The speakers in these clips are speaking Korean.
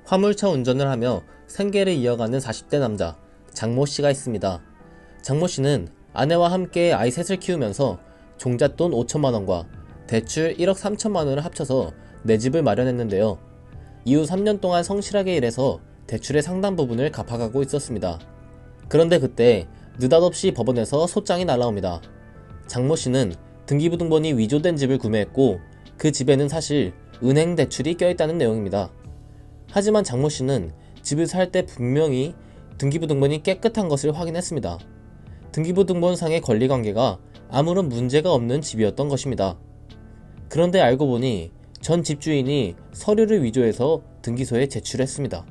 화물차 운전을 하며 생계를 이어가는 40대 남자 장모씨가 있습니다. 장모씨는 아내와 함께 아이 셋을 키우면서 종잣돈 5천만원과 대출 1억 3천만원을 합쳐서 내 집을 마련했는데요. 이후 3년 동안 성실하게 일해서 대출의 상당 부분을 갚아가고 있었습니다. 그런데 그때 느닷없이 법원에서 소장이 날라옵니다. 장모씨는 등기부등본이 위조된 집을 구매했고 그 집에는 사실 은행 대출이 껴있다는 내용입니다. 하지만 장모씨는 집을 살 때 분명히 등기부등본이 깨끗한 것을 확인했습니다. 등기부등본상의 권리관계가 아무런 문제가 없는 집이었던 것입니다. 그런데 알고 보니 전 집주인이 서류를 위조해서 등기소에 제출했습니다.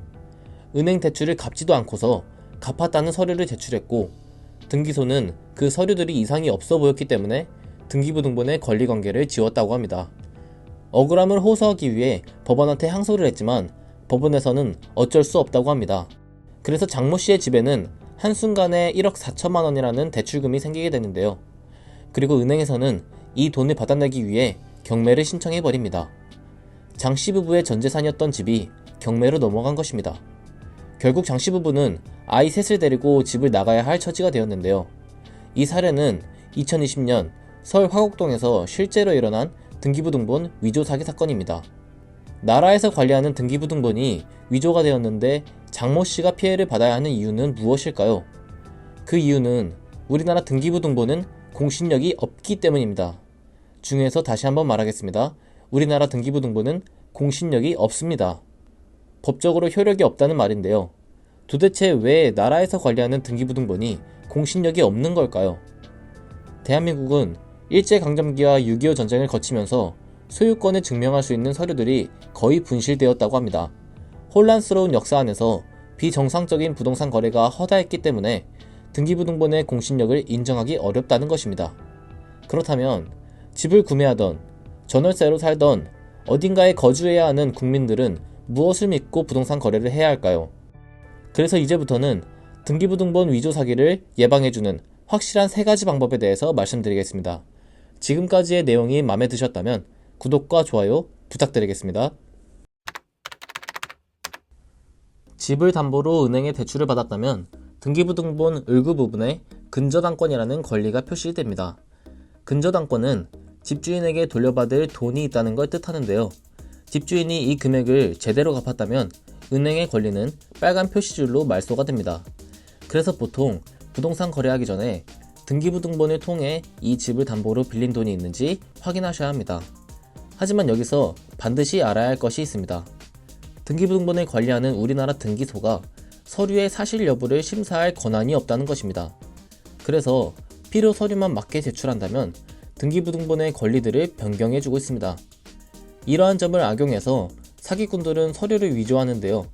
은행 대출을 갚지도 않고서 갚았다는 서류를 제출했고 등기소는 그 서류들이 이상이 없어 보였기 때문에 등기부등본의 권리관계를 지웠다고 합니다. 억울함을 호소하기 위해 법원한테 항소를 했지만 법원에서는 어쩔 수 없다고 합니다. 그래서 장모씨의 집에는 한순간에 1억 4천만 원이라는 대출금이 생기게 되는데요. 그리고 은행에서는 이 돈을 받아내기 위해 경매를 신청해버립니다. 장씨 부부의 전 재산이었던 집이 경매로 넘어간 것입니다. 결국 장씨 부부는 아이 셋을 데리고 집을 나가야 할 처지가 되었는데요. 이 사례는 2020년 서울 화곡동에서 실제로 일어난 등기부등본 위조 사기 사건입니다. 나라에서 관리하는 등기부등본이 위조가 되었는데 장모씨가 피해를 받아야 하는 이유는 무엇일까요? 그 이유는 우리나라 등기부등본은 공신력이 없기 때문입니다. 중에서 다시 한번 말하겠습니다. 우리나라 등기부등본은 공신력이 없습니다. 법적으로 효력이 없다는 말인데요. 도대체 왜 나라에서 관리하는 등기부등본이 공신력이 없는 걸까요? 대한민국은 일제강점기와 6.25 전쟁을 거치면서 소유권을 증명할 수 있는 서류들이 거의 분실되었다고 합니다. 혼란스러운 역사 안에서 비정상적인 부동산 거래가 허다했기 때문에 등기부등본의 공신력을 인정하기 어렵다는 것입니다. 그렇다면 집을 구매하던, 전월세로 살던, 어딘가에 거주해야 하는 국민들은 무엇을 믿고 부동산 거래를 해야 할까요? 그래서 이제부터는 등기부등본 위조 사기를 예방해주는 확실한 3가지 방법에 대해서 말씀드리겠습니다. 지금까지의 내용이 마음에 드셨다면 구독과 좋아요 부탁드리겠습니다. 집을 담보로 은행에 대출을 받았다면 등기부등본 을구 부분에 근저당권이라는 권리가 표시됩니다. 근저당권은 집주인에게 돌려받을 돈이 있다는 걸 뜻하는데요. 집주인이 이 금액을 제대로 갚았다면 은행의 권리는 빨간 표시줄로 말소가 됩니다. 그래서 보통 부동산 거래하기 전에 등기부등본을 통해 이 집을 담보로 빌린 돈이 있는지 확인하셔야 합니다. 하지만 여기서 반드시 알아야 할 것이 있습니다. 등기부등본을 관리하는 우리나라 등기소가 서류의 사실 여부를 심사할 권한이 없다는 것입니다. 그래서 필요 서류만 맞게 제출한다면 등기부등본의 권리들을 변경해주고 있습니다. 이러한 점을 악용해서 사기꾼들은 서류를 위조하는데요.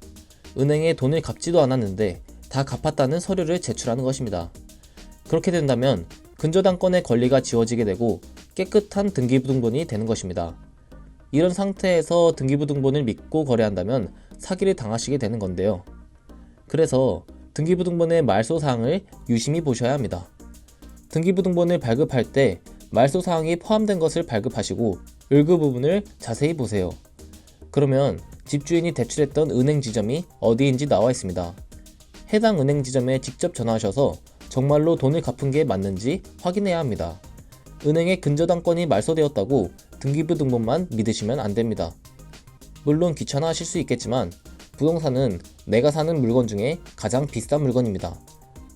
은행에 돈을 갚지도 않았는데 다 갚았다는 서류를 제출하는 것입니다. 그렇게 된다면 근저당권의 권리가 지워지게 되고 깨끗한 등기부등본이 되는 것입니다. 이런 상태에서 등기부등본을 믿고 거래한다면 사기를 당하시게 되는 건데요. 그래서 등기부등본의 말소사항을 유심히 보셔야 합니다. 등기부등본을 발급할 때 말소사항이 포함된 것을 발급하시고 을구 부분을 자세히 보세요. 그러면 집주인이 대출했던 은행 지점이 어디인지 나와 있습니다. 해당 은행 지점에 직접 전화하셔서 정말로 돈을 갚은 게 맞는지 확인해야 합니다. 은행에 근저당권이 말소되었다고 등기부등본만 믿으시면 안 됩니다. 물론 귀찮아하실 수 있겠지만 부동산은 내가 사는 물건 중에 가장 비싼 물건입니다.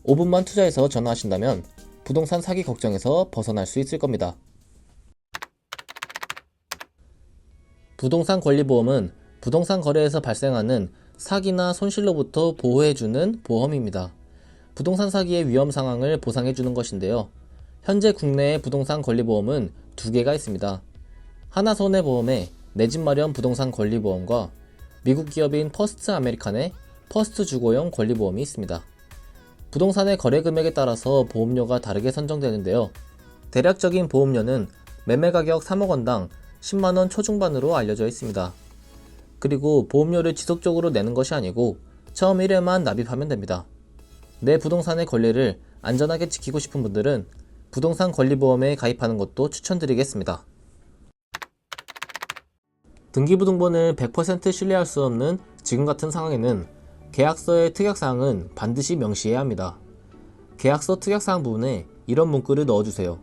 5분만 투자해서 전화하신다면 부동산 사기 걱정에서 벗어날 수 있을 겁니다. 부동산 권리보험은 부동산 거래에서 발생하는 사기나 손실로부터 보호해주는 보험입니다. 부동산 사기의 위험 상황을 보상해주는 것인데요. 현재 국내의 부동산 권리보험은 2개가 있습니다. 하나손해보험의 내 집 마련 부동산 권리보험과 미국 기업인 퍼스트 아메리칸의 퍼스트 주거용 권리보험이 있습니다. 부동산의 거래 금액에 따라서 보험료가 다르게 선정되는데요. 대략적인 보험료는 매매 가격 3억 원당 10만원 초중반으로 알려져 있습니다. 그리고 보험료를 지속적으로 내는 것이 아니고 처음 1회만 납입하면 됩니다. 내 부동산의 권리를 안전하게 지키고 싶은 분들은 부동산 권리보험에 가입하는 것도 추천드리겠습니다. 등기부등본을 100% 신뢰할 수 없는 지금 같은 상황에는 계약서의 특약사항은 반드시 명시해야 합니다. 계약서 특약사항 부분에 이런 문구를 넣어주세요.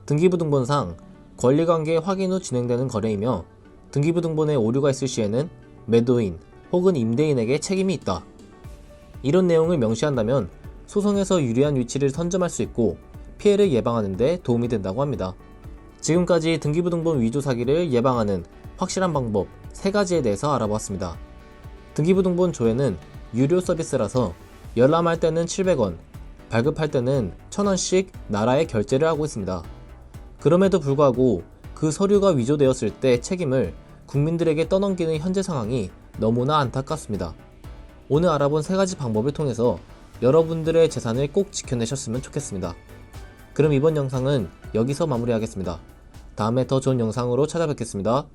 등기부등본상 권리관계 확인 후 진행되는 거래이며 등기부등본에 오류가 있을 시에는 매도인 혹은 임대인에게 책임이 있다. 이런 내용을 명시한다면 소송에서 유리한 위치를 선점할 수 있고 피해를 예방하는 데 도움이 된다고 합니다. 지금까지 등기부등본 위조 사기를 예방하는 확실한 방법 3가지에 대해서 알아보았습니다. 등기부등본 조회는 유료 서비스라서 열람할 때는 700원, 발급할 때는 1000원씩 나라에 결제를 하고 있습니다. 그럼에도 불구하고 그 서류가 위조되었을 때 책임을 국민들에게 떠넘기는 현재 상황이 너무나 안타깝습니다. 오늘 알아본 3가지 방법을 통해서 여러분들의 재산을 꼭 지켜내셨으면 좋겠습니다. 그럼 이번 영상은 여기서 마무리하겠습니다. 다음에 더 좋은 영상으로 찾아뵙겠습니다.